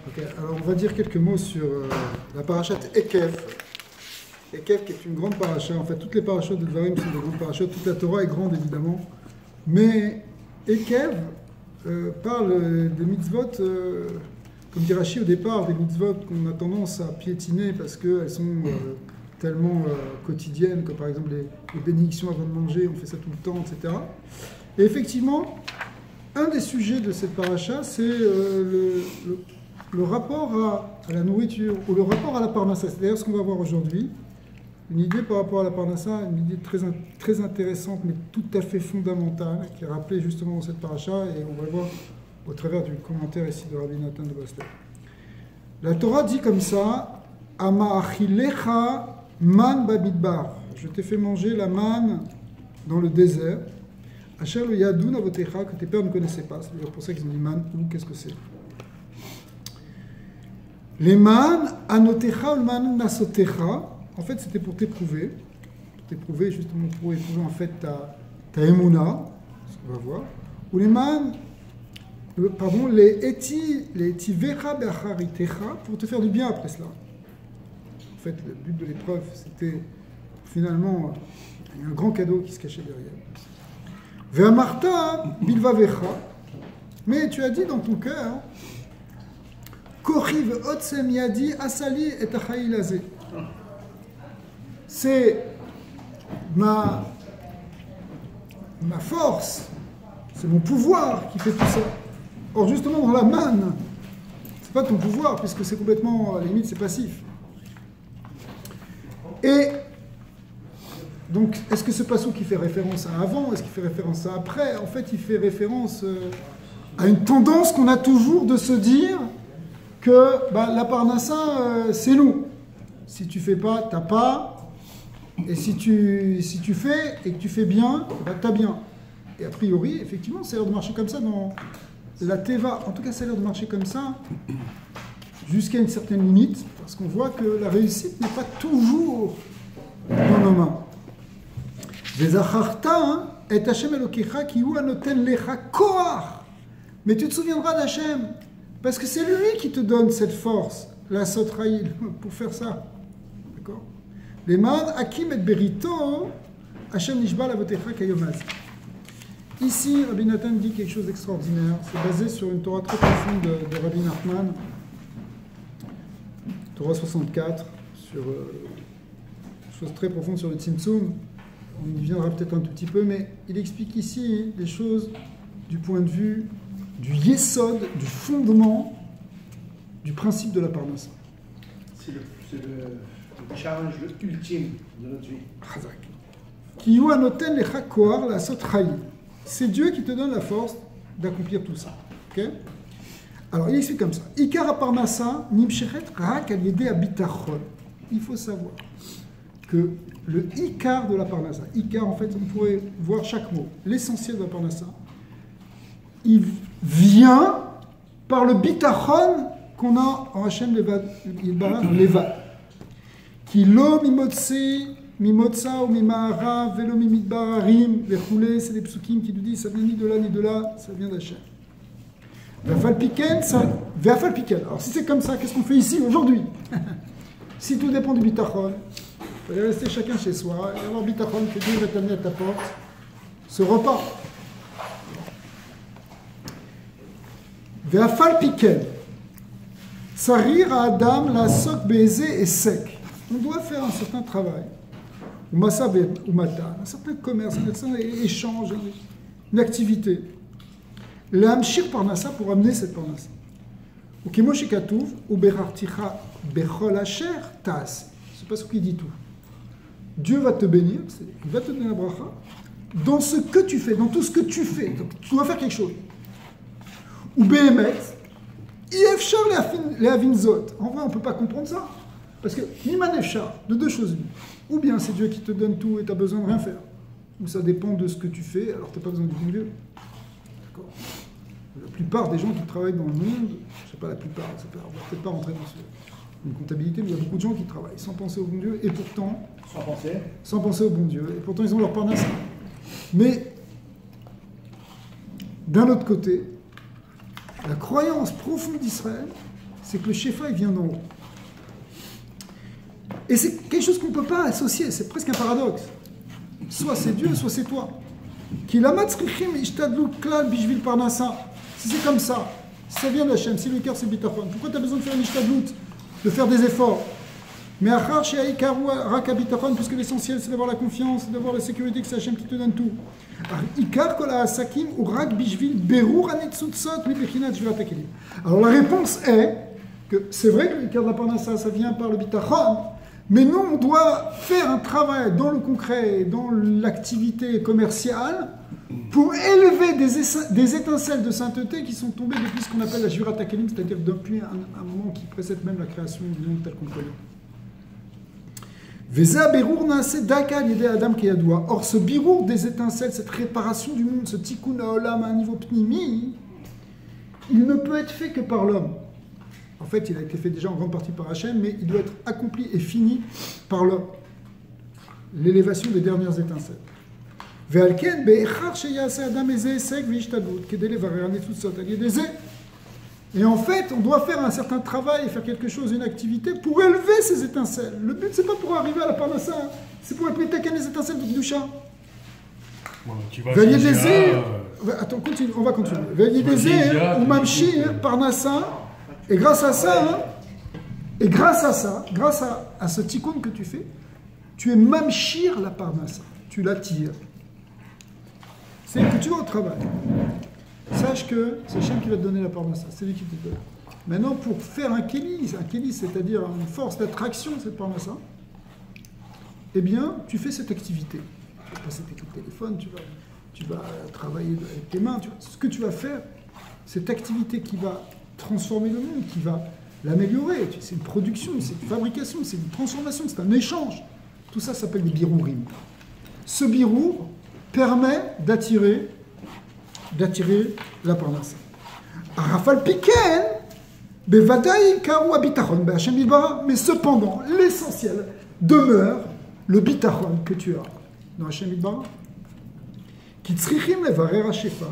Ok, alors on va dire quelques mots sur la parashat Ekev. Ekev qui est une grande paracha. En fait, toutes les parachats de Dvarim sont des grandes parachats. Toute la Torah est grande évidemment. Mais Ekev parle des mitzvot, comme dit Rashi au départ, des mitzvot qu'on a tendance à piétiner parce qu'elles sont tellement quotidiennes, comme par exemple les bénédictions avant de manger, on fait ça tout le temps, etc. Et effectivement, un des sujets de cette paracha, c'est le rapport à la nourriture, ou le rapport à la parnassa. C'est d'ailleurs ce qu'on va voir aujourd'hui. Une idée par rapport à la parnassa, une idée très intéressante, mais tout à fait fondamentale, qui est rappelée justement dans cette paracha, et on va le voir au travers du commentaire ici de Rabbi Nathan de Breslev. La Torah dit comme ça, Ama achilecha man bamidbar. Je t'ai fait manger la manne dans le désert. Asher le yadun avotecha, que tes pères ne connaissaient pas. C'est d'ailleurs pour ça qu'ils ont dit man, ou qu'est-ce que c'est? Les man, anotecha ou man nasotecha. En fait, c'était pour t'éprouver. T'éprouver, justement, pour éprouver en fait ta émouna, ce qu'on va voir. Ou les man, les eti vera be'acharitecha, pour te faire du bien après cela. En fait, le but de l'épreuve, c'était finalement un grand cadeau qui se cachait derrière. Ve'amarta bilvavecha, mais tu as dit dans ton cœur, Kochiv otsem yadi asali et achailazé. C'est ma force, c'est mon pouvoir qui fait tout ça. Or, justement, dans la manne, c'est pas ton pouvoir, puisque c'est complètement, à la limite, c'est passif. Et donc, est-ce que ce passage qui fait référence à avant, est-ce qu'il fait référence à après? En fait, il fait référence à une tendance qu'on a toujours de se dire que la parnassa, c'est nous. Si tu fais pas, t'as pas. Et si tu fais et que tu fais bien, t'as bien. Et a priori, effectivement, ça a l'air de marcher comme ça dans la Teva. En tout cas, ça a l'air de marcher comme ça jusqu'à une certaine limite, parce qu'on voit que la réussite n'est pas toujours dans nos mains. Vezacharta et Hashem Elokecha ki hu anoten lecha koach. Mais tu te souviendras d'Hachem, parce que c'est lui qui te donne cette force, la Sotraïl, pour faire ça. D'accord? Les man akim et berito, Hashem nishba lavotecha kayomaz. Ici, Rabbi Nathan dit quelque chose d'extraordinaire. C'est basé sur une Torah très profonde de Rabbi Nachman, Torah 64, sur une chose très profonde sur le Tzimtzum. On y viendra peut-être un tout petit peu, mais il explique ici les choses du point de vue du yesod, du fondement du principe de la parnassa. C'est le challenge ultime de notre vie. Ki hu anoten lecha koach la'asot chayim. C'est Dieu qui te donne la force d'accomplir tout ça. Okay? Alors, il explique comme ça. Ikar parnassa nimshechet rak al yedei habitachon. Il faut savoir que le ikar de la parnassa, ikar en fait, on pourrait voir chaque mot, l'essentiel de la parnassa, il vient par le bitachon qu'on a en Hashem Levad. Ki lo mimotsa ou mimahara velo mimidbararim vechoulé, c'est les psukim qui nous disent ça vient ni de là ni de là, ça vient d'Hachem. Ve'afalpiken, alors si c'est comme ça, qu'est-ce qu'on fait ici aujourd'hui? Si tout dépend du bitachon, il fallait rester chacun chez soi et avoir bitachon que Dieu va t'amener à ta porte ce repas. Ve'afalpiken, sarir à Adam la sok baiser et sec. On doit faire un certain travail, ou massa ou mata, un certain commerce, un certain échange, une activité. L'amshir parnassa pour amener cette parnassa. Ou kimoshi katouv ou berarticha bechol asher tas. C'est pas ce qu'il dit tout. Dieu va te bénir, il va te donner la bracha dans ce que tu fais, dans tout ce que tu fais. Donc tu dois faire quelque chose. Ou behemet, ifshar les avinzot. En vrai, on ne peut pas comprendre ça. Parce que Niman Efshar, de deux choses l'une. Ou bien c'est Dieu qui te donne tout et tu n'as besoin de rien faire. Ou ça dépend de ce que tu fais, alors tu n'as pas besoin du bon Dieu. D'accord? La plupart des gens qui travaillent dans le monde, je ne sais pas la plupart, on ne va peut-être pas rentrer dans une comptabilité, mais il y a beaucoup de gens qui travaillent sans penser au bon Dieu et pourtant. Sans penser au bon Dieu. Et pourtant ils ont leur parnassa. Mais d'un autre côté, la croyance profonde d'Israël, c'est que le Shefa, il vient d'en haut. Et c'est quelque chose qu'on ne peut pas associer, c'est presque un paradoxe. Soit c'est Dieu, soit c'est toi. Si c'est comme ça, si ça vient d'Hachem, si le cœur c'est bitachon, pourquoi tu as besoin de faire une ishtadlout, de faire des efforts? Mais achar chez rak bitachon, puisque l'essentiel c'est d'avoir la confiance, c'est d'avoir la sécurité que c'est Hachem qui te donne tout. Alors la réponse est que c'est vrai que le cœur de la parnassa, ça vient par le bitachon, mais nous on doit faire un travail dans le concret, dans l'activité commerciale, pour élever des étincelles de sainteté qui sont tombées depuis ce qu'on appelle la Shvirat HaKelim, c'est-à-dire depuis un moment qui précède même la création du monde tel qu'on connaît. Or, ce birour des étincelles, cette réparation du monde, ce tikkun haolam à un niveau pnimi, il ne peut être fait que par l'homme. En fait, il a été fait déjà en grande partie par Hachem, mais il doit être accompli et fini par l'homme. L'élévation des dernières étincelles. Et en fait, on doit faire un certain travail, faire quelque chose, une activité, pour élever ces étincelles. Le but, c'est pas pour arriver à la parnassa, hein. C'est pour élever les étincelles de Kedusha. Attends, continue, on va continuer. Ou Mamshir, Parnassa, et grâce à ça, grâce à ce tikkun que tu fais, tu es Mamshir la Parnassa, tu l'attires. C'est que tu vas au travail. Sache que c'est Hachem qui va te donner la parnassa, c'est lui qui te donne. Maintenant, pour faire un kéli, c'est-à-dire une force d'attraction de cette parnassa, eh bien, tu fais cette activité. Tu vas passer tes coups de téléphone, tu vas travailler avec tes mains, ce que tu vas faire, cette activité qui va transformer le monde, qui va l'améliorer. C'est une production, c'est une fabrication, c'est une transformation, c'est un échange. Tout ça s'appelle des birourim. Ce birour permet d'attirer la parnassa. Arafal piken, bevadaï karu abitachon, be'Hachem yitbarach. Mais cependant, l'essentiel demeure le bitachon que tu as dans Hachem yitbarach. Ki tzrichim levarer hashefa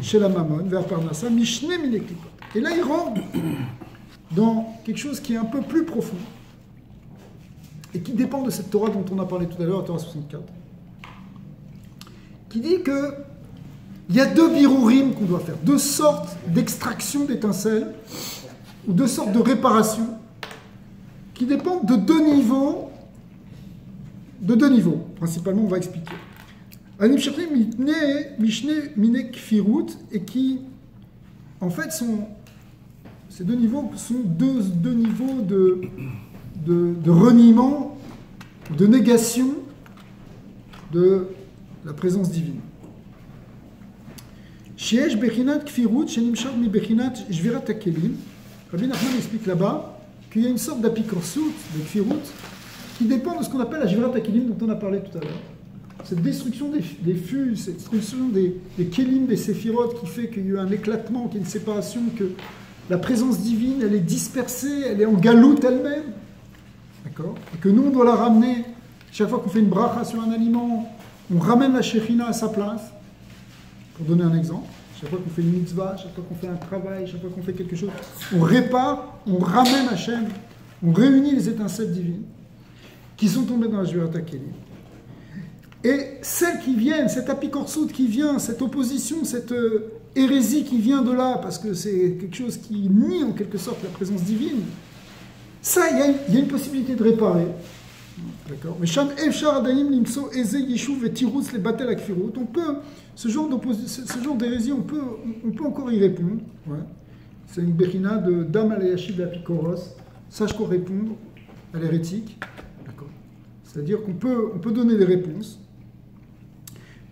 shel hamamon ve'haparnassa mishne mine klipot. Et là, il rentre dans quelque chose qui est un peu plus profond et qui dépend de cette Torah dont on a parlé tout à l'heure, la Torah 64, qui dit que il y a deux birourim qu'on doit faire, deux sortes d'extraction d'étincelles, ou deux sortes de réparation, qui dépendent de deux niveaux, principalement, on va expliquer. Anim Shachrim Mishne Mine Kfirut, et qui, en fait, ces deux niveaux sont deux niveaux de reniement, de négation de la présence divine. Sheesh Bechinat Kfirut, Shenimshar Mi Bechinat Shvirat HaKelim. Rabbi Nachman explique là-bas qu'il y a une sorte d'apikorsout, de Kfirut, qui dépend de ce qu'on appelle la Shvirat HaKelim dont on a parlé tout à l'heure. Cette destruction des fûts, cette destruction des Kelim, des Séphirot, qui fait qu'il y a eu un éclatement, qu'il y a une séparation, que la présence divine, elle est dispersée, elle est en galoute elle-même. D'accord ? Et que nous, on doit la ramener. Chaque fois qu'on fait une bracha sur un aliment, on ramène la Shechina à sa place. Pour donner un exemple, chaque fois qu'on fait une mitzvah, chaque fois qu'on fait un travail, chaque fois qu'on fait quelque chose, on répare, on ramène Hachem, on réunit les étincelles divines qui sont tombées dans la Shvirat HaKelim. Et celles qui viennent, cette apikorsout qui vient, cette opposition, cette hérésie qui vient de là, parce que c'est quelque chose qui nie en quelque sorte la présence divine, ça, il y a une possibilité de réparer. D'accord. Mais Sham Efshar Adaim Limso Eze Yishuv et Tirutz les Batel Akfirut. On peut, ce genre d'hérésie, on peut encore y répondre. Ouais. C'est une bechina de Dam Alayashib Apikoros. Sache qu'on répond à l'hérétique. D'accord. C'est-à-dire qu'on peut donner des réponses.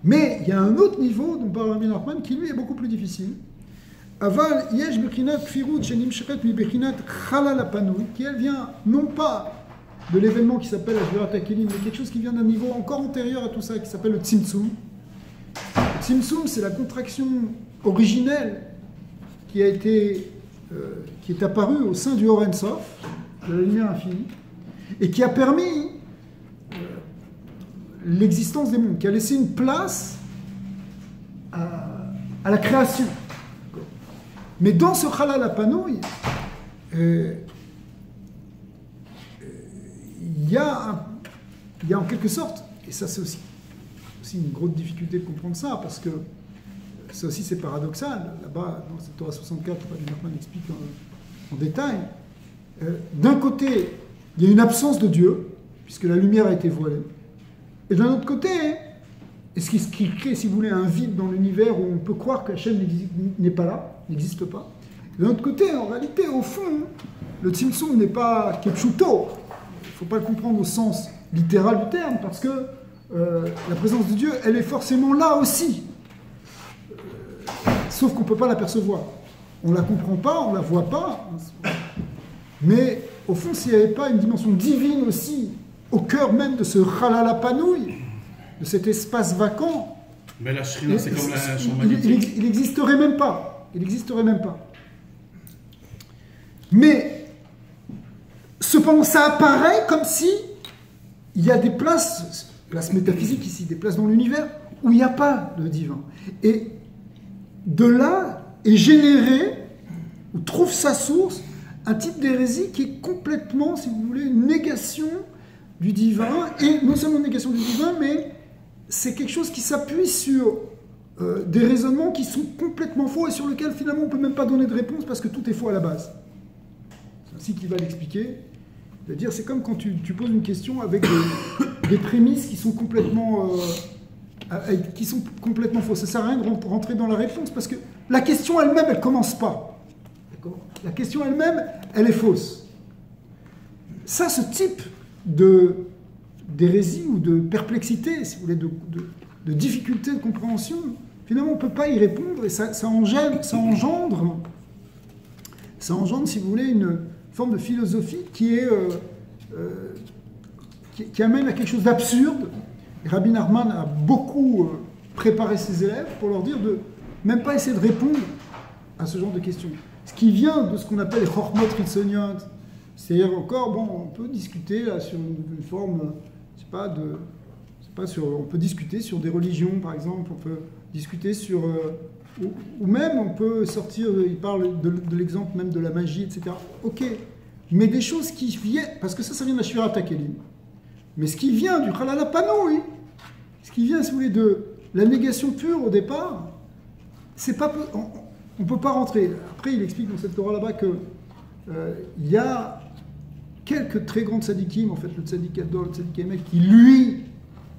Mais il y a un autre niveau dont parle Rabbi Nachman qui lui est beaucoup plus difficile. Aval Yesh Bechinat Kfirut Shenim Sheret Mi Bechinat Chalal Apanoui, qui elle vient non pas de l'événement qui s'appelle la Shvirat HaKelim, mais quelque chose qui vient d'un niveau encore antérieur à tout ça, qui s'appelle le Tzimtzum. Le Tzimtzum, c'est la contraction originelle qui est apparue au sein du Or Ein Sof, de la lumière infinie, et qui a permis l'existence des mondes, qui a laissé une place à la création. Mais dans ce Chalal Apanoui, il y a en quelque sorte, et ça c'est aussi une grosse difficulté de comprendre ça, parce que ça aussi c'est paradoxal, là-bas dans cette Torah 64, Rabbi Nachman explique en détail, d'un côté il y a une absence de Dieu, puisque la lumière a été voilée, et d'un autre côté, et ce qui crée, si vous voulez, un vide dans l'univers où on peut croire que Hachem n'est pas là, n'existe pas. D'un autre côté, en réalité, au fond, le Tzimtzum n'est pas Kepshuto. Il ne faut pas le comprendre au sens littéral du terme, parce que la présence de Dieu, elle est forcément là aussi. Sauf qu'on ne peut pas l'apercevoir. On ne la comprend pas, on ne la voit pas. Mais au fond, s'il n'y avait pas une dimension divine aussi, au cœur même de ce Halala Panouï, de cet espace vacant, mais la Shrina, c'est comme la chambre magnétique. Il n'existerait même pas. Il n'existerait même pas. Mais, cependant, ça apparaît comme si il y a des places métaphysiques ici, des places dans l'univers où il n'y a pas de divin. Et de là est généré, ou trouve sa source, un type d'hérésie qui est complètement, si vous voulez, une négation du divin, et non seulement une négation du divin, mais c'est quelque chose qui s'appuie sur des raisonnements qui sont complètement faux et sur lesquels finalement on ne peut même pas donner de réponse parce que tout est faux à la base. C'est ainsi qu'il va l'expliquer. Il va dire, c'est comme quand tu poses une question avec des prémices qui sont complètement fausses. Ça ne sert à rien de rentrer dans la réponse parce que la question elle-même, elle ne commence pas. La question elle-même, elle est fausse. Ça, ce type d'hérésie ou de perplexité, si vous voulez, de difficulté de compréhension, finalement, on ne peut pas y répondre et ça engendre, si vous voulez, une forme de philosophie qui amène à quelque chose d'absurde. Et Rabbi Nachman a beaucoup préparé ses élèves pour leur dire de même pas essayer de répondre à ce genre de questions. Ce qui vient de ce qu'on appelle les Chochmot Ritsoniot, c'est-à-dire encore, bon, on peut discuter là, sur une forme, on peut discuter sur des religions, par exemple, on peut discuter sur, ou même on peut sortir, il parle de l'exemple même de la magie, etc. Ok, mais des choses qui viennent, parce que ça vient de la Shvirat HaKelim, mais ce qui vient du Halala Panouï, ce qui vient, si vous voulez, de la négation pure au départ, c'est pas, on ne peut pas rentrer. Après, il explique dans cette Torah là-bas que il y a quelques très grands tzadikim, en fait, le tzadik Gadol, le tzadik Emek, qui lui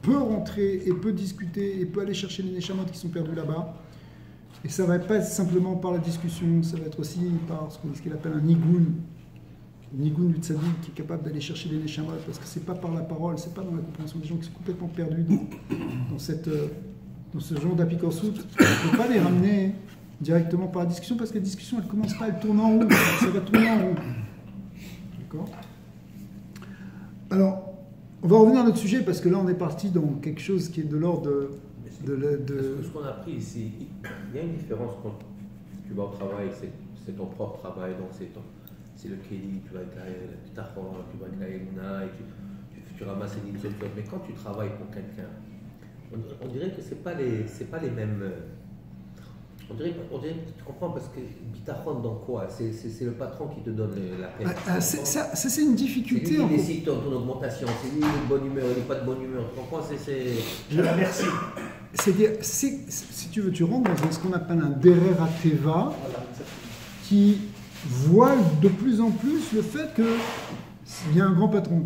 peut rentrer et peut discuter et peut aller chercher les neshamot qui sont perdus là-bas. Et ça ne va pas être simplement par la discussion, ça va être aussi par ce qu'il appelle un nigun du tzadik qui est capable d'aller chercher les neshamot, parce que c'est pas par la parole, c'est pas dans la compréhension des gens qui sont complètement perdus dans ce genre d'apikorsut. On ne peut pas les ramener directement par la discussion, parce que la discussion, elle ne commence pas, elle tourne en rond, ça va tourner en rond. D'accord ? Alors, on va revenir à notre sujet, parce que là, on est parti dans quelque chose qui est de l'ordre de... Ce qu'on a appris ici, il y a une différence quand tu vas au travail, c'est ton propre travail, donc c'est le crédit, tu vas avec la pitachon, tu vas avec la Emouna, et tu ramasses les lignes, mais quand tu travailles pour quelqu'un, on dirait que c'est pas les mêmes... On dirait que tu comprends, parce que bitachon dans quoi? C'est le patron qui te donne la paie. Ça, c'est une difficulté. C'est lui qui décide ton augmentation, c'est lui qui est de bonne humeur, il n'est pas de bonne humeur. Tu comprends? Je la remercie. C'est-à-dire, si tu veux, tu rentres dans ce qu'on appelle un derer ateva, qui voile de plus en plus le fait qu'il y a un grand patron.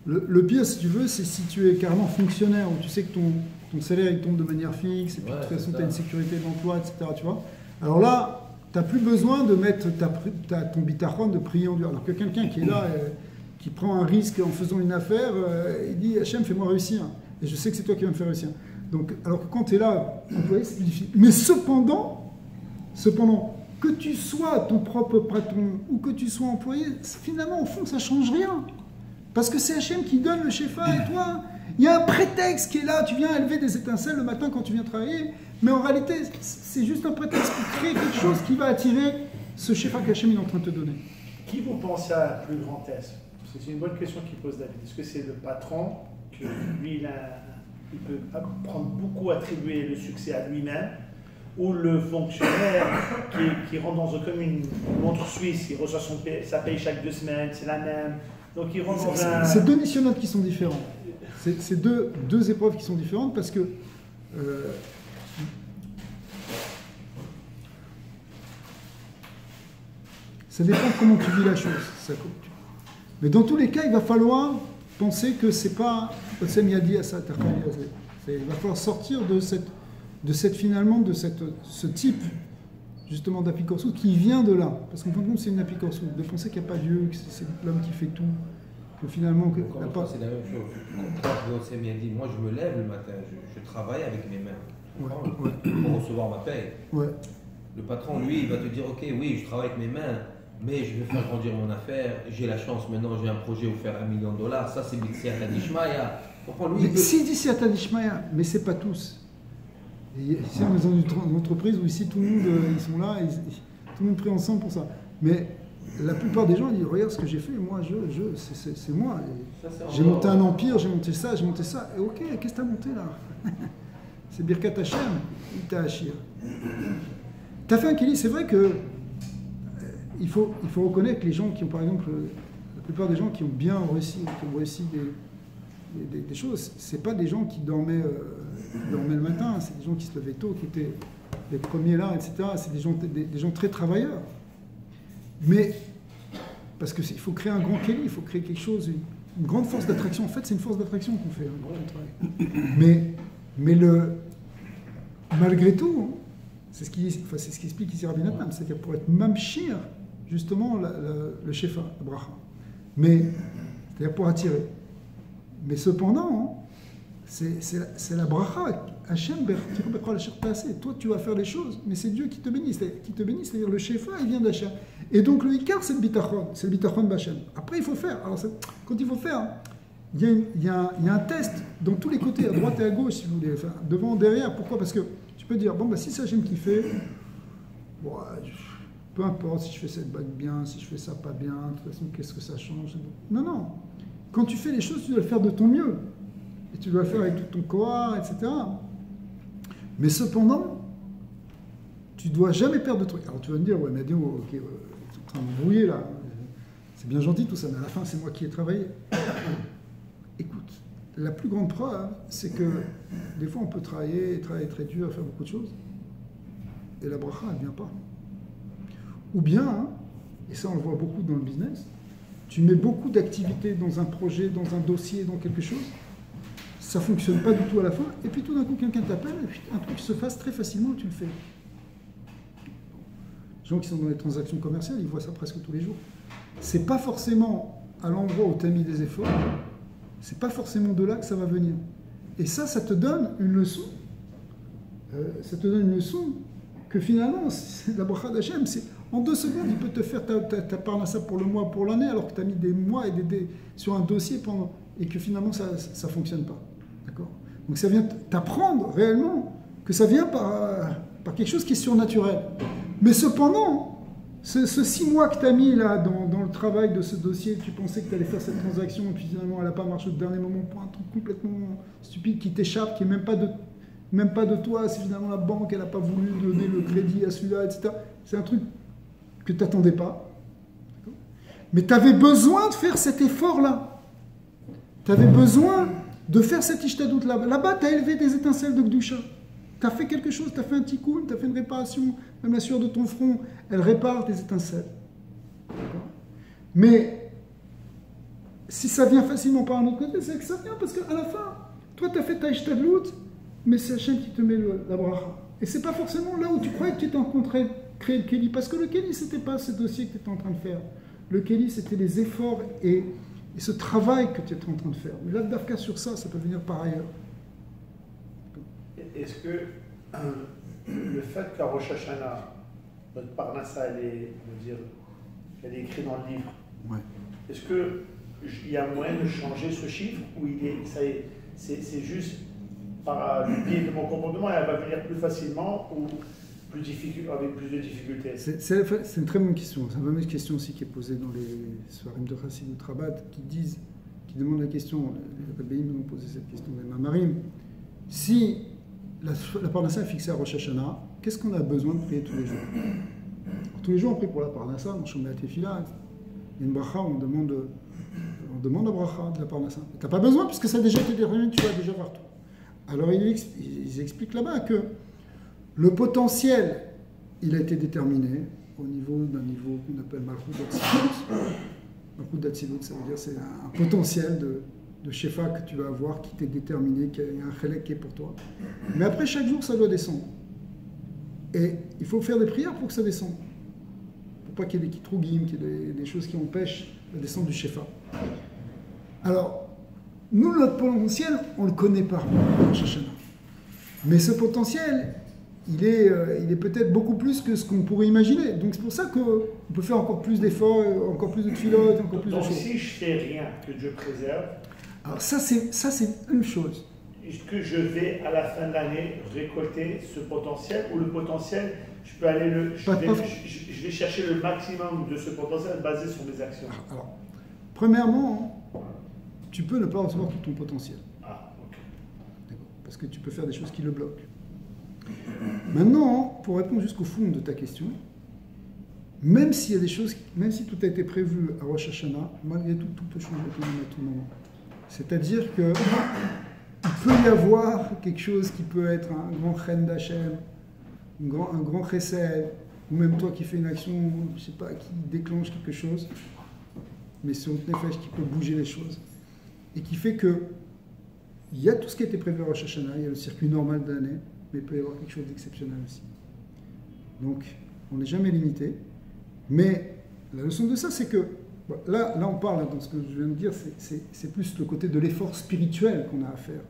Le pire, si tu veux, c'est si tu es carrément fonctionnaire, où tu sais que ton salaire il tombe de manière fixe, et puis de toute façon tu as une sécurité d'emploi, etc. Tu vois. Alors là, tu n'as plus besoin de mettre ton bitachon, de prier en Dieu. Alors que quelqu'un qui est là, qui prend un risque en faisant une affaire, il dit Hachem, fais-moi réussir. Et je sais que c'est toi qui vas me faire réussir. Donc, alors que quand tu es là, employé, c'est plus difficile. Mais cependant, que tu sois ton propre patron ou que tu sois employé, finalement, au fond, ça ne change rien. Parce que c'est Hachem qui donne le shefa et toi, il y a un prétexte qui est là. Tu viens élever des étincelles le matin quand tu viens travailler, mais en réalité, c'est juste un prétexte pour créer quelque chose qui va attirer ce shefa qu'Hachem est en train de te donner. Qui vous pensez à plus grand S? C'est une bonne question qu'il pose David. Est-ce que c'est le patron, que lui, il peut prendre beaucoup, attribuer le succès à lui-même, ou le fonctionnaire qui rentre comme une montre suisse, il reçoit sa paye chaque 2 semaines, c'est la même. Donc il rentre dans un... C'est deux missionnaires qui sont différents. C'est deux épreuves qui sont différentes parce que ça dépend de comment tu vis la chose. Mais dans tous les cas, il va falloir penser que c'est pas il va falloir sortir de ce type justement d'apicorso qui vient de là. Parce qu'en fin de compte, c'est une apicorso. De penser qu'il n'y a pas Dieu, que c'est l'homme qui fait tout. Que finalement, c'est la même chose. Quand je vais au Sémiadi, moi je me lève le matin, je travaille avec mes mains pour recevoir ma paye. Ouais. Le patron, lui, il va te dire ok, oui, je travaille avec mes mains, mais je vais faire grandir mon affaire. J'ai la chance maintenant, j'ai un projet où faire $1 million. Ça, c'est Bitsiata Dishmaya. Si dit Siata Dishmaya, mais c'est pas tous. Et ici, on est dans une entreprise où ici tout le monde, ils sont là, tout le monde prie ensemble pour ça. Mais la plupart des gens disent regarde ce que j'ai fait, moi, c'est moi. J'ai monté un empire, j'ai monté ça. Et ok, qu'est-ce que tu as monté là? C'est Birkat Hashem, Ita Hashir. Tu as fait un Kéli, c'est vrai que il faut reconnaître que les gens qui ont, par exemple, la plupart des gens qui ont bien réussi, des choses, c'est pas des gens qui dormaient le matin, c'est des gens qui se levaient tôt, qui étaient les premiers là, etc. C'est des gens très travailleurs. Mais, parce qu'il faut créer un grand Kéli, il faut créer quelque chose, une grande force d'attraction. En fait, c'est une force d'attraction qu'on fait, un grand travail. Mais malgré tout, hein, c'est ce qui explique ici Rabbi Nathan, c'est que pour être mamshir, justement, le shefa, la bracha. Mais, c'est-à-dire pour attirer. Mais cependant, hein, c'est la bracha. Hachem, toi, tu vas faire les choses, mais c'est Dieu qui te bénit. C'est-à-dire le shefa, il vient d'Hachem. Et donc, le ikar, c'est le bitachon d'Hachem. Après, il faut faire. Alors, quand il faut faire, il y a un test dans tous les côtés, à droite et à gauche, si vous voulez. Enfin, devant, derrière. Pourquoi? Parce que tu peux dire, bon, bah, si c'est Hachem qui fait, peu importe si je fais cette bague bien, si je fais ça pas bien, de toute façon, qu'est-ce que ça change? Non. Quand tu fais les choses, tu dois le faire de ton mieux. Et tu dois le faire avec tout ton corps, etc. Mais cependant, tu ne dois jamais perdre de trucs. Alors tu vas me dire, ouais, mais ok, tu es en train de m'embrouiller là. C'est bien gentil tout ça, mais à la fin, c'est moi qui ai travaillé. Écoute, la plus grande preuve, c'est que des fois, on peut travailler très dur, faire beaucoup de choses, et la bracha, elle ne vient pas. Ou bien, hein, et ça on le voit beaucoup dans le business, tu mets beaucoup d'activités dans un projet, dans un dossier, dans quelque chose, ça ne fonctionne pas du tout à la fin, et puis tout d'un coup quelqu'un t'appelle, et puis un truc se fasse très facilement, tu le fais. Les gens qui sont dans les transactions commerciales, ils voient ça presque tous les jours. C'est pas forcément à l'endroit où tu as mis des efforts, c'est pas forcément de là que ça va venir. Et ça te donne une leçon. Que finalement, la bracha d'Hachem, c'est en 2 secondes, il peut te faire ta parnassa pour le mois, pour l'année, alors que tu as mis des mois sur un dossier et que finalement ça ne fonctionne pas. D'accord? Donc ça vient t'apprendre réellement que ça vient par quelque chose qui est surnaturel. Mais cependant, ce 6 mois que tu as mis là dans le travail de ce dossier, tu pensais que tu allais faire cette transaction, et puis finalement elle n'a pas marché au dernier moment pour un truc complètement stupide qui t'échappe, qui n'est même pas de toi, si finalement la banque elle n'a pas voulu donner le crédit à celui-là, etc. C'est un truc que tu n'attendais pas. Mais tu avais besoin de faire cet effort-là. Tu avais besoin de faire cette ishtadout là. Là-bas, tu as élevé des étincelles de Gdusha. Tu as fait quelque chose, tu as fait un tikkun, tu as fait une réparation. Même la sueur de ton front, elle répare tes étincelles. Mais si ça vient facilement par un autre côté, c'est que ça vient parce qu'à la fin, toi, tu as fait ta ishtadout, mais c'est Hachem qui te met la bracha. Et c'est pas forcément là où tu croyais que tu étais en train de créer le Kéli. Parce que le Kéli, c'était pas ce dossier que tu étais en train de faire. Le Kéli, c'était les efforts et ce travail que tu étais en train de faire. Mais là, d'Afka sur ça, ça peut venir par ailleurs. Est-ce que le fait qu'à Rosh Hashanah, notre Parnassa, elle est écrite dans le livre, ouais. Est-ce qu'il y a moyen de changer ce chiffre ou c'est juste par le biais de mon comportement et elle va venir plus facilement ou avec plus de difficultés? C'est une très bonne question. C'est la même question aussi qui est posée dans les soirim de Chassidut Rabat qui demandent la question, les rabbins nous ont posé cette question, les mamarim. Si la Parnassa est fixée à Rosh Hashanah. Qu'est-ce qu'on a besoin de prier tous les jours? Tous les jours, on prie pour la Parnassa, on chante la Tefila. Il y a une bracha, on demande la bracha de la Parnassa. Tu n'as pas besoin, puisque ça a déjà été déterminé, tu vas déjà partout. Alors, ils expliquent là-bas que le potentiel, il a été déterminé au niveau d'un niveau qu'on appelle Malchut d'Atsilut. Malchut d'Atsilut, ça veut dire c'est un potentiel de Shefa que tu vas avoir qui t'est déterminé, qu'il y a un chelek qui est pour toi. Mais après, chaque jour, ça doit descendre. Et il faut faire des prières pour que ça descende. Pour pas qu'il y ait des kitrougim, qu'il y ait des choses qui empêchent la descente du Shefa. Alors, nous, notre potentiel, on ne le connaît pas, Rosh Hashanah. Mais ce potentiel, il est peut-être beaucoup plus que ce qu'on pourrait imaginer. Donc c'est pour ça qu'on peut faire encore plus d'efforts, encore plus de tfilotes, encore plus de choses. Donc si je fais rien, que Dieu préserve, alors ça c'est une chose. Est-ce que je vais à la fin de l'année récolter ce potentiel, ou le potentiel, je peux aller je vais chercher le maximum de ce potentiel basé sur mes actions? Alors, premièrement, tu peux ne pas recevoir tout ton potentiel. Ah, ok. D'accord. Parce que tu peux faire des choses qui le bloquent. Maintenant, pour répondre jusqu'au fond de ta question, même s'il y a des choses, même si tout a été prévu à Rosh Hashanah, malgré tout, tout peut changer à tout moment. C'est-à-dire que il peut y avoir quelque chose qui peut être un grand chen d'Hachem, un grand chesed, ou même toi qui fais une action, je sais pas, qui déclenche quelque chose, mais c'est un nefesh qui peut bouger les choses, et qui fait que il y a tout ce qui a été prévu à Rosh Hashanah, il y a le circuit normal de l'année, mais il peut y avoir quelque chose d'exceptionnel aussi. Donc, on n'est jamais limité, mais la leçon de ça, c'est que, bon, là on parle, dans ce que je viens de dire, c'est plus le côté de l'effort spirituel qu'on a à faire.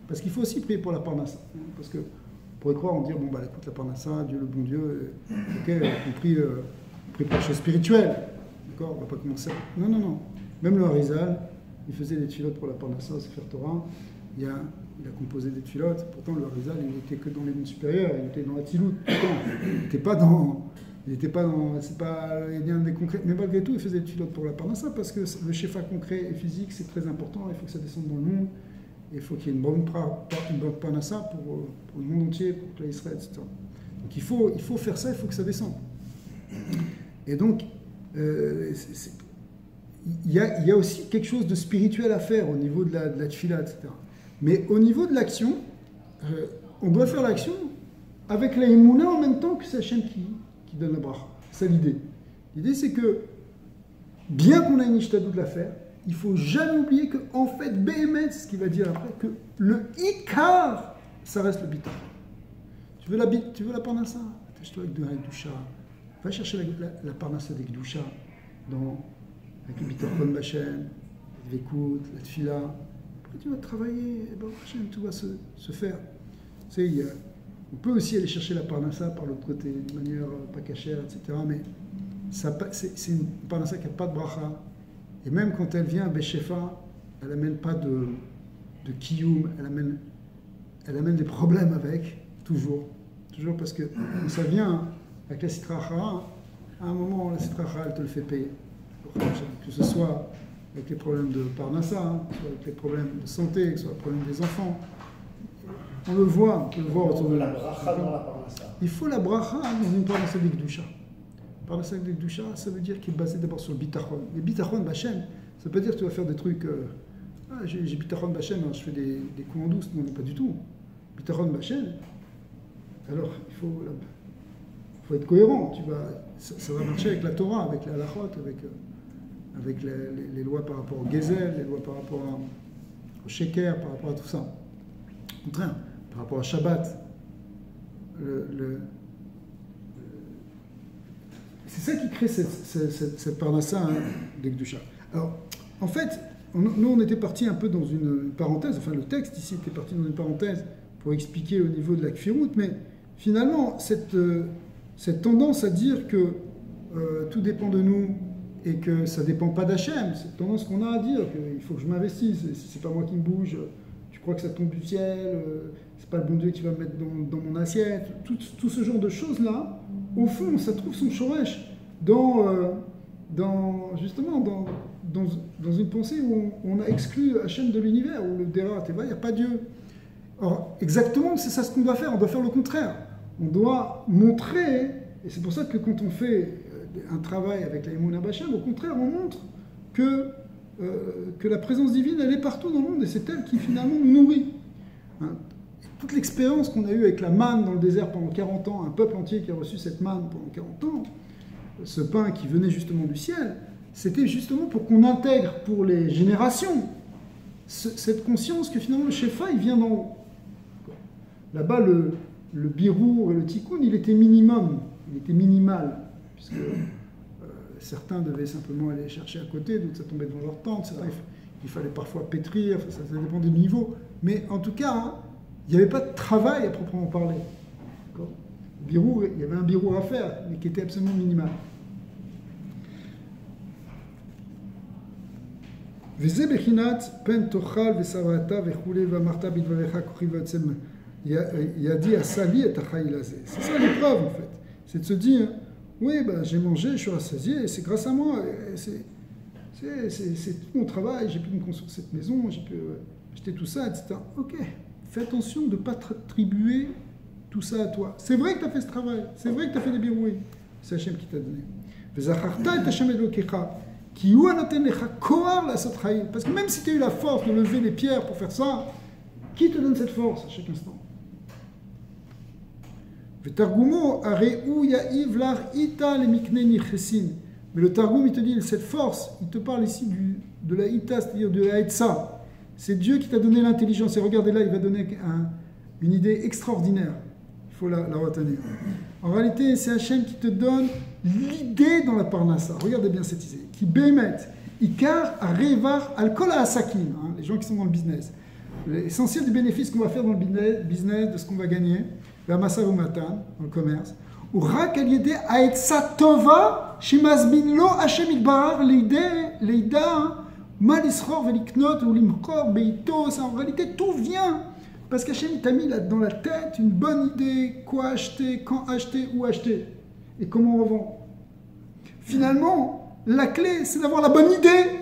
Parce qu'il faut aussi prier pour la Parnassa. Parce que, on pourrait croire, on dit, bon, bah, écoute, la Parnassa, Dieu le bon Dieu, ok, on prie pour les choses spirituelles. D'accord, on va pas commencer. Non. Même le Harizal, il faisait des tfilotes pour la Parnassa, au Sefer Torah. Il a composé des tfilotes. Pourtant, le Harizal, il n'était que dans les mondes supérieurs, il était dans la Tzilut. Il n'était pas dans. C'est pas rien des concrets. Mais malgré tout, il faisait des tfilotes pour la Parnassa parce que le shefa concret et physique, c'est très important. Il faut que ça descende dans le monde. Et il faut qu'il y ait une bonne Parnassa pour le monde entier, pour l'Israël, etc. Donc il faut faire ça, il faut que ça descende. Et donc, il y a aussi quelque chose de spirituel à faire au niveau de la tfila, etc. Mais au niveau de l'action, on doit faire l'action avec la émouna en même temps que c'est Hachem qui donne la bracha. C'est l'idée. L'idée, c'est que, bien qu'on ait une ishtadou de la faire, il ne faut jamais oublier que, en fait, Béhémet, c'est ce qu'il va dire après, que le Ikar, ça reste le bitachon. Tu veux la Parnassa? Attache-toi avec de la Gdusha. Va chercher la Parnassa des Gdusha avec le bitachon Bachem, l'écoute, la tfila. Après, tu vas travailler, et ben, Hachem, tout va se faire. Tu sais, on peut aussi aller chercher la Parnassa par l'autre côté, de manière pas cachère, etc. Mais c'est une Parnassa qui n'a pas de bracha. Et même quand elle vient à Beshefa, elle n'amène pas de kiyum, elle amène des problèmes avec, toujours. Toujours parce que quand ça vient avec la Sitra Achara, à un moment, la Sitra Achara, elle te le fait payer. Que ce soit avec les problèmes de Parnassa, soit avec les problèmes de santé, que ce soit les problèmes des enfants. On le voit autour de la bracha dans la Parnassa. Il faut la bracha dans une Parnassa de Gdusha. Parnassa de Gdusha, ça veut dire qu'il est basé d'abord sur le bitachon. Le bitachon Bachem, ça veut pas dire que tu vas faire des trucs. J'ai bitachon Bachem, je fais des coups en douce. Non, pas du tout. Bitachon Bachem, alors il faut être cohérent. Ça va marcher avec la Torah, avec la halachot, avec les lois par rapport au Gezel, les lois par rapport au Sheker, par rapport à tout ça. Au contraire, par rapport à Shabbat, c'est ça qui crée cette parnassa des Gdusha. Alors, en fait, nous on était parti un peu dans une parenthèse, enfin le texte ici était parti dans une parenthèse pour expliquer au niveau de la Kfirut, mais finalement, cette tendance à dire que tout dépend de nous et que ça ne dépend pas d'Hachem, cette tendance qu'on a à dire qu'il faut que je m'investisse, si c'est pas moi qui me bouge, tu crois que ça tombe du ciel, c'est pas le bon Dieu qui va me mettre dans mon assiette, tout ce genre de choses-là, au fond, ça trouve son shoresh justement dans une pensée où on a exclu Hachem de l'univers, où le Dera Teva, il n'y a pas Dieu. Or, exactement, c'est ça ce qu'on doit faire. On doit faire le contraire. On doit montrer, et c'est pour ça que quand on fait un travail avec la Emouna Bachem, au contraire, on montre que la présence divine, elle est partout dans le monde, et c'est elle qui finalement nous nourrit. Hein. Toute l'expérience qu'on a eue avec la manne dans le désert pendant 40 ans, un peuple entier qui a reçu cette manne pendant 40 ans, ce pain qui venait justement du ciel, c'était justement pour qu'on intègre pour les générations cette conscience que finalement le Shefa, il vient d'en haut. Là-bas, le birour et le tikkun, il était minimum, il était minimal, puisque certains devaient simplement aller chercher à côté, d'autres ça tombait devant leur tente, certains, il fallait parfois pétrir, ça dépendait du niveau. Mais en tout cas, hein, il n'y avait pas de travail à proprement parler. Birour, il y avait un birour à faire, mais qui était absolument minimal. וזה בחינת פן תאכל ושבעת וכולי ואמרת בדבריך כוחי ועוצם ידי עשה לי את החיל הזה. C'est ça l'épreuve en fait. C'est de se dire, oui, ben, j'ai mangé, je suis rassasié, c'est grâce à moi, c'est tout mon travail, j'ai pu me construire cette maison, j'ai pu acheter tout ça, etc. Ok, fais attention de ne pas attribuer tout ça à toi. C'est vrai que tu as fait ce travail, c'est vrai que tu as fait des birouilles, c'est Hachem qui t'a donné. וזכרת את השם אלוקיך כי הוא הנותן לך כוח לעשות חיים. Parce que même si tu as eu la force de lever les pierres pour faire ça, qui te donne cette force à chaque instant? ותרגומו, הרי הוא יעיב לך איתה למקנה נכסין. Mais le Targum, il te dit, cette force, il te parle ici de la Ita, c'est-à-dire de la Etsa. C'est Dieu qui t'a donné l'intelligence. Et regardez là, il va donner une idée extraordinaire. Il faut la retenir. En réalité, c'est Hachem qui te donne l'idée dans la Parnassa. Regardez bien cette idée. Qui bémet, Ikar Arevar Al-Kol Asakim, les gens qui sont dans le business. L'essentiel du bénéfice qu'on va faire dans le business, de ce qu'on va gagner, la Massa ou Matan, dans le commerce, ou Rak Al-Yede Aetsa Tova, Shimazbin Lo Hachem Idbarar, Leida, Malisror Veliknot, ou Limkor, Beito, ça en réalité tout vient. Parce qu'Hachem t'a mis là dans la tête une bonne idée, quoi acheter, quand acheter, où acheter, et comment on revend. Finalement, la clé, c'est d'avoir la bonne idée.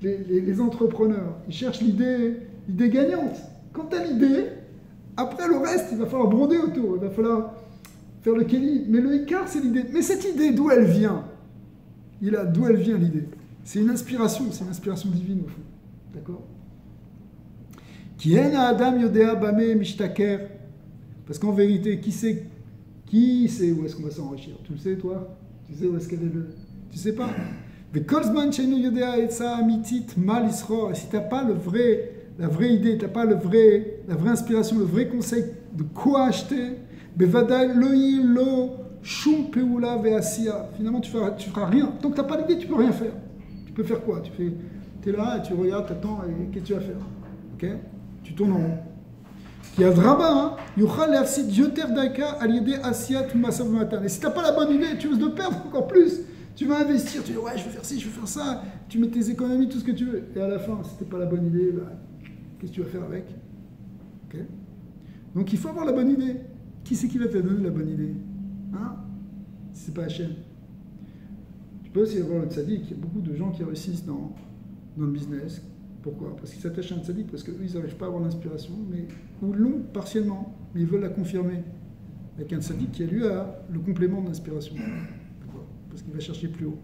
Les entrepreneurs, ils cherchent l'idée gagnante. Quand tu as l'idée, après le reste, il va falloir broder autour, il va falloir faire le kéli. Mais le Icar, c'est l'idée. Mais cette idée, d'où elle vient? D'où elle vient l'idée? C'est une inspiration divine au fond. D'accord? Qui est Adam Yodea Bame Mishtaker? Parce qu'en vérité, qui sait où est-ce qu'on va s'enrichir? Tu le sais, toi? Tu sais où est-ce qu'elle est le... Tu sais pas? Mais Kolzman Sheinu Yodea Etsa Amitit Mal Isror. Et si tu n'as pas la vraie idée, tu n'as pas la vraie inspiration, le vrai conseil de quoi acheter, Bevadai Loi Lo Shum Peula Veasia. Finalement, tu feras rien. Tant que tu n'as pas l'idée, tu peux rien faire. Tu peux faire quoi? Tu es là, et tu regardes, tu attends, et qu'est-ce que tu vas faire? Ok? Tu tournes en rond. Qui a draba, yuchal leafsid yoter daika aliede asiat masav matan. Et si tu n'as pas la bonne idée, tu risques de perdre encore plus. Tu vas investir, tu dis ouais, je vais faire ci, je vais faire ça. Tu mets tes économies, tout ce que tu veux. Et à la fin, si tu n'as pas la bonne idée, bah, qu'est-ce que tu vas faire avec? Okay. Donc il faut avoir la bonne idée. Qui c'est qui va te donner la bonne idée? Hein? Si ce n'est pas Hachem. Tu peux aussi avoir le tzaddik. Il y a beaucoup de gens qui réussissent dans le business. Pourquoi? Parce qu'ils s'attachent à un tzaddik, parce qu'eux, ils n'arrivent pas à avoir l'inspiration, ou l'ont partiellement, mais ils veulent la confirmer. Avec un tzaddik qui, lui, a le complément de l'inspiration. Pourquoi? Parce qu'il va chercher plus haut.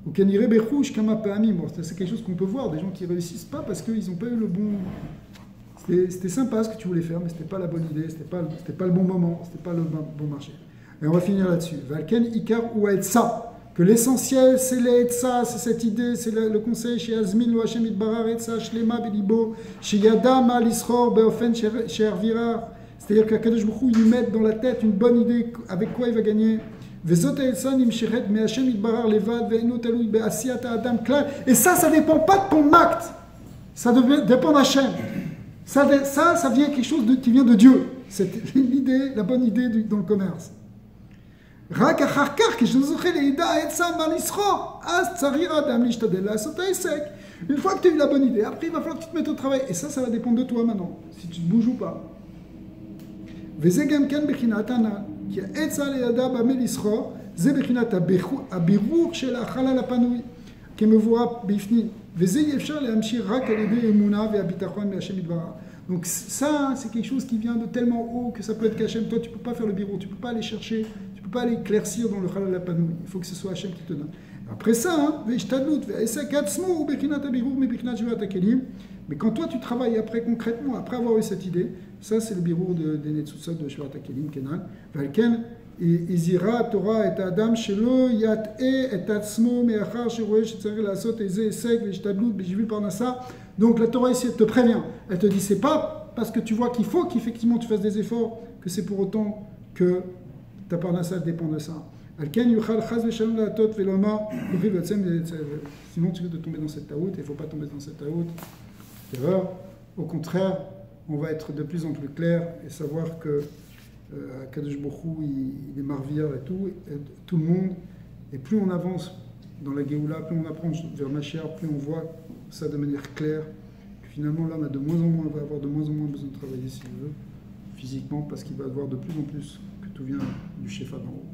Ou kanire bechouch kama pa'amim. C'est quelque chose qu'on peut voir, des gens qui ne réussissent pas parce qu'ils n'ont pas eu le bon... C'était sympa ce que tu voulais faire, mais ce n'était pas la bonne idée, ce n'était pas le bon moment, ce n'était pas le bon marché. Et on va finir là-dessus. Valken ikar ou etsa. Que l'essentiel, c'est l'Etsa, c'est cette idée, c'est le conseil chez Azmin, lo Hashem Itbarar, Etsa, Shlema, Belibo, chez Yadam, Alisror, Beofen, chez Ervirar. C'est-à-dire qu'Akadosh Baruch Hu, il lui met dans la tête une bonne idée avec quoi il va gagner. Vezot Etsa, Nimsheret, me Hashem Itbarar, Levad, Ve'eno Talui, Be'asiata, Adam, Klal. Et ça ne dépend pas de ton acte. Ça dépend d'Hachem. Ça vient quelque chose qui vient de Dieu. C'est l'idée, la bonne idée dans le commerce. Une fois que tu as eu la bonne idée, après il va falloir que tu te mettes au travail. Et ça va dépendre de toi maintenant, si tu te bouges ou pas. Donc ça, c'est quelque chose qui vient de tellement haut que ça peut être qu'Hachem. Toi, tu ne peux pas faire le bureau, tu ne peux pas aller chercher, tu ne peux pas aller éclaircir dans le Chalal Apanoui. Il faut que ce soit Hachem qui te donne. Après ça, mais quand toi tu travailles après concrètement, après avoir eu cette idée, ça c'est le bureau des Netzutzot de Shvat HaKelim, Kenan. Valken, Izira Torah et Adam Shelo Yat et Atzmo Meachar Sheroe Shetzareh Lasot Eze Esek Veshtadlut Bejivul Parnassa. Donc la Torah ici elle te prévient. Elle te dit c'est pas parce que tu vois qu'il faut qu'effectivement tu fasses des efforts que c'est pour autant que ta Parnassa dépend de ça. Sinon tu risques de tomber dans cette taout et il ne faut pas tomber dans cette taout. Au contraire, on va être de plus en plus clair et savoir que Kadosh Baruch Hu, il est marvillard et tout le monde. Et plus on avance dans la Géoula, plus on approche vers Mashiach, plus on voit ça de manière claire. Finalement, l'homme va avoir de moins en moins besoin de travailler s'il veut, physiquement, parce qu'il va voir de plus en plus que tout vient du Shefa d'en haut.